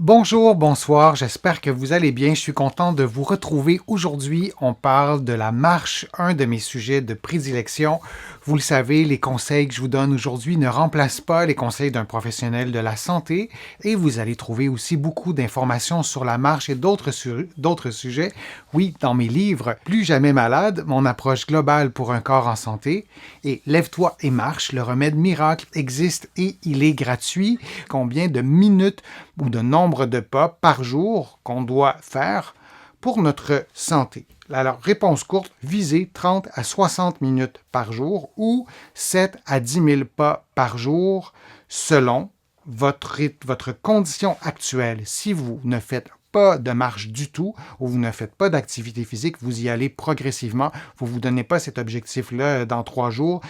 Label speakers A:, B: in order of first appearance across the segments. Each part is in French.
A: Bonjour, bonsoir, j'espère que vous allez bien. Je suis content de vous retrouver aujourd'hui. On parle de la marche, un de mes sujets de prédilection. Vous le savez, les conseils que je vous donne aujourd'hui ne remplacent pas les conseils d'un professionnel de la santé et vous allez trouver aussi beaucoup d'informations sur la marche et d'autres sujets. Oui, dans mes livres Plus jamais malade, mon approche globale pour un corps en santé et Lève-toi et marche, le remède miracle existe et il est gratuit. Combien de minutes ou de nombre de pas par jour qu'on doit faire pour notre santé. Alors, réponse courte, visez 30 à 60 minutes par jour ou 7 à 10 000 pas par jour selon votre condition actuelle. Si vous ne faites pas de marche du tout ou vous ne faites pas d'activité physique, vous y allez progressivement. Vous ne vous donnez pas cet objectif-là dans 3 jours.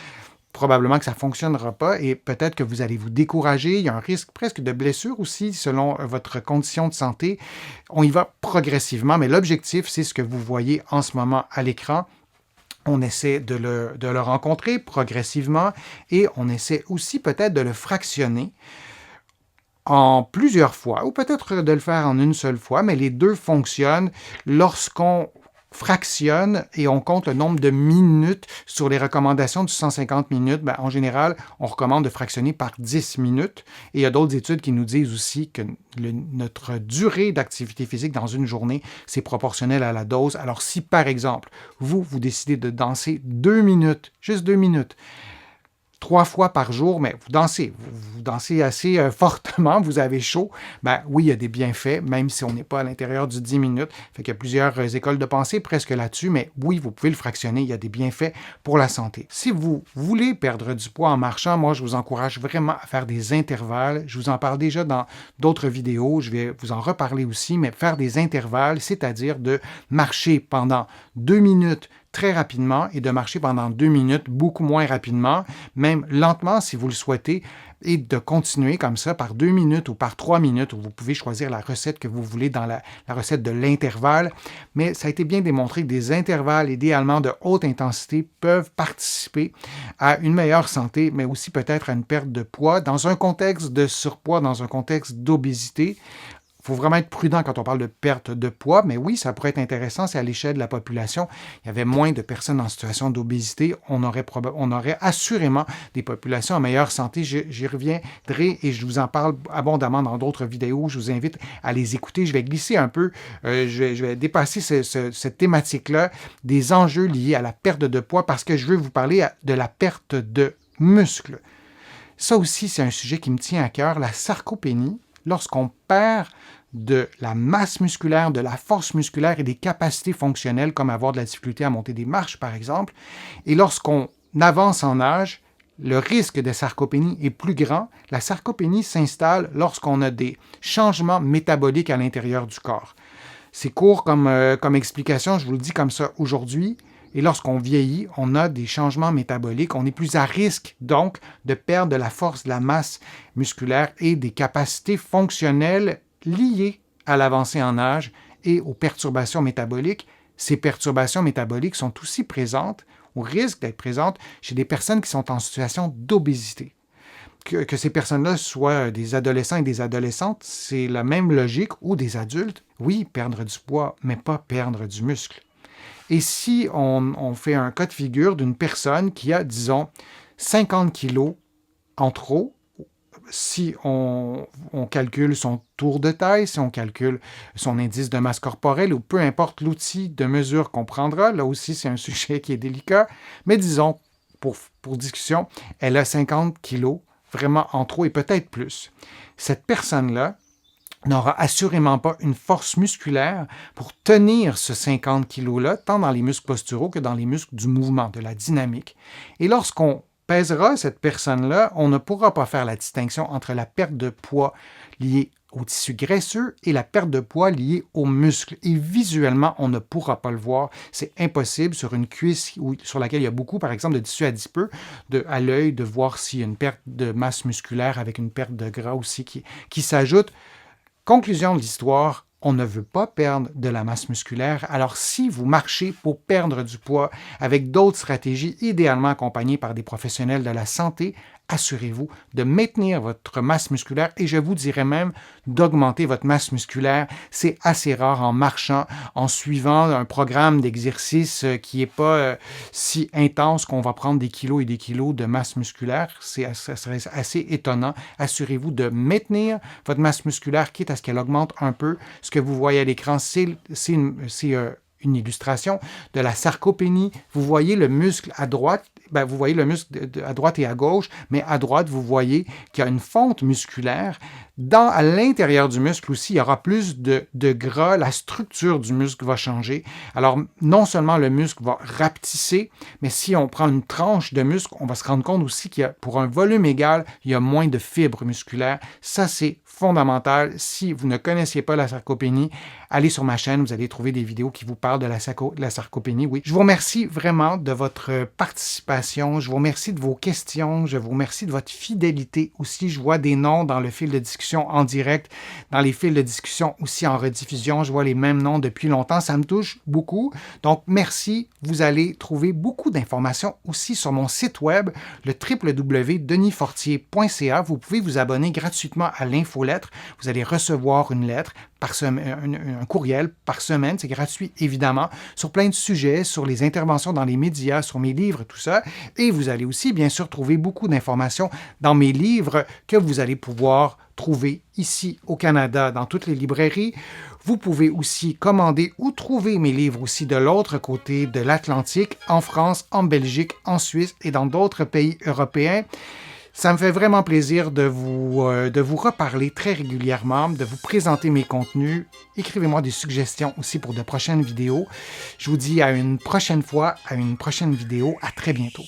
A: Probablement que ça ne fonctionnera pas et peut-être que vous allez vous décourager. Il y a un risque presque de blessure aussi selon votre condition de santé. On y va progressivement, mais l'objectif, c'est ce que vous voyez en ce moment à l'écran. On essaie de le rencontrer progressivement et on essaie aussi peut-être de le fractionner en plusieurs fois, ou peut-être de le faire en une seule fois, mais les deux fonctionnent lorsqu'on fractionne et on compte le nombre de minutes sur les recommandations du 150 minutes. En général, on recommande de fractionner par 10 minutes. Et il y a d'autres études qui nous disent aussi que notre durée d'activité physique dans une journée, c'est proportionnel à la dose. Alors si, par exemple, vous décidez de danser 2 minutes, juste 2 minutes, 3 fois par jour, mais vous dansez assez fortement, vous avez chaud, oui, il y a des bienfaits, même si on n'est pas à l'intérieur du 10 minutes. Fait qu'il y a plusieurs écoles de pensée presque là-dessus, mais oui, vous pouvez le fractionner, il y a des bienfaits pour la santé. Si vous voulez perdre du poids en marchant, moi, je vous encourage vraiment à faire des intervalles. Je vous en parle déjà dans d'autres vidéos, je vais vous en reparler aussi, mais faire des intervalles, c'est-à-dire de marcher pendant 2 minutes très rapidement et de marcher pendant 2 minutes beaucoup moins rapidement, même lentement si vous le souhaitez, et de continuer comme ça par 2 minutes ou par 3 minutes, où vous pouvez choisir la recette que vous voulez dans la recette de l'intervalle. Mais ça a été bien démontré que des intervalles, idéalement de haute intensité, peuvent participer à une meilleure santé, mais aussi peut-être à une perte de poids dans un contexte de surpoids, dans un contexte d'obésité. Il faut vraiment être prudent quand on parle de perte de poids, mais oui, ça pourrait être intéressant si à l'échelle de la population, il y avait moins de personnes en situation d'obésité, on aurait assurément des populations en meilleure santé. J'y reviendrai et je vous en parle abondamment dans d'autres vidéos. Je vous invite à les écouter. Je vais glisser un peu, je vais dépasser cette thématique-là, des enjeux liés à la perte de poids parce que je veux vous parler de la perte de muscle. Ça aussi, c'est un sujet qui me tient à cœur, la sarcopénie. Lorsqu'on perd de la masse musculaire, de la force musculaire et des capacités fonctionnelles, comme avoir de la difficulté à monter des marches, par exemple, et lorsqu'on avance en âge, le risque de sarcopénie est plus grand. La sarcopénie s'installe lorsqu'on a des changements métaboliques à l'intérieur du corps. C'est court comme explication, je vous le dis comme ça aujourd'hui. Et lorsqu'on vieillit, on a des changements métaboliques. On est plus à risque, donc, de perdre de la force, de la masse musculaire et des capacités fonctionnelles liées à l'avancée en âge et aux perturbations métaboliques. Ces perturbations métaboliques sont aussi présentes, ou risquent d'être présentes, chez des personnes qui sont en situation d'obésité. Que ces personnes-là soient des adolescents et des adolescentes, c'est la même logique, ou des adultes. Oui, perdre du poids, mais pas perdre du muscle. Et si on fait un cas de figure d'une personne qui a, disons, 50 kilos en trop, si on calcule son tour de taille, si on calcule son indice de masse corporelle, ou peu importe l'outil de mesure qu'on prendra, là aussi c'est un sujet qui est délicat, mais disons, pour discussion, elle a 50 kilos vraiment en trop et peut-être plus. Cette personne-là n'aura assurément pas une force musculaire pour tenir ce 50 kg-là, tant dans les muscles posturaux que dans les muscles du mouvement, de la dynamique. Et lorsqu'on pèsera cette personne-là, on ne pourra pas faire la distinction entre la perte de poids liée au tissu graisseux et la perte de poids liée aux muscles. Et visuellement, on ne pourra pas le voir. C'est impossible sur une cuisse sur laquelle il y a beaucoup, par exemple, de tissu adipeux, à l'œil, de voir s'il y a une perte de masse musculaire avec une perte de gras aussi qui s'ajoute. Conclusion de l'histoire, on ne veut pas perdre de la masse musculaire. Alors, si vous marchez pour perdre du poids avec d'autres stratégies, idéalement accompagnées par des professionnels de la santé, assurez-vous de maintenir votre masse musculaire et je vous dirais même d'augmenter votre masse musculaire. C'est assez rare en marchant, en suivant un programme d'exercice qui n'est pas si intense qu'on va prendre des kilos et des kilos de masse musculaire. Ça serait assez étonnant. Assurez-vous de maintenir votre masse musculaire, quitte à ce qu'elle augmente un peu. Ce que vous voyez à l'écran, c'est une illustration de la sarcopénie. Vous voyez le muscle à droite, vous voyez le muscle à droite et à gauche, mais à droite, vous voyez qu'il y a une fonte musculaire. À l'intérieur du muscle aussi, il y aura plus de gras, la structure du muscle va changer. Alors, non seulement le muscle va rapetisser, mais si on prend une tranche de muscle, on va se rendre compte aussi qu'il y a, pour un volume égal, il y a moins de fibres musculaires. Ça, c'est fondamental. Si vous ne connaissiez pas la sarcopénie, allez sur ma chaîne, vous allez trouver des vidéos qui vous parlent de la sarcopénie. Oui. Je vous remercie vraiment de votre participation. Je vous remercie de vos questions. Je vous remercie de votre fidélité aussi. Je vois des noms dans le fil de discussion en direct, dans les fils de discussion aussi en rediffusion. Je vois les mêmes noms depuis longtemps. Ça me touche beaucoup. Donc, merci. Vous allez trouver beaucoup d'informations aussi sur mon site web, le www.denisfortier.ca. Vous pouvez vous abonner gratuitement à l'infolettre. Vous allez recevoir une lettre par semaine, un courriel par semaine. C'est gratuit, évidemment, sur plein de sujets, sur les interventions dans les médias, sur mes livres, tout ça. Et vous allez aussi, bien sûr, trouver beaucoup d'informations dans mes livres que vous allez pouvoir trouver ici au Canada, dans toutes les librairies. Vous pouvez aussi commander ou trouver mes livres aussi de l'autre côté de l'Atlantique, en France, en Belgique, en Suisse et dans d'autres pays européens. Ça me fait vraiment plaisir de vous reparler très régulièrement, de vous présenter mes contenus. Écrivez-moi des suggestions aussi pour de prochaines vidéos. Je vous dis à une prochaine fois, à une prochaine vidéo. À très bientôt.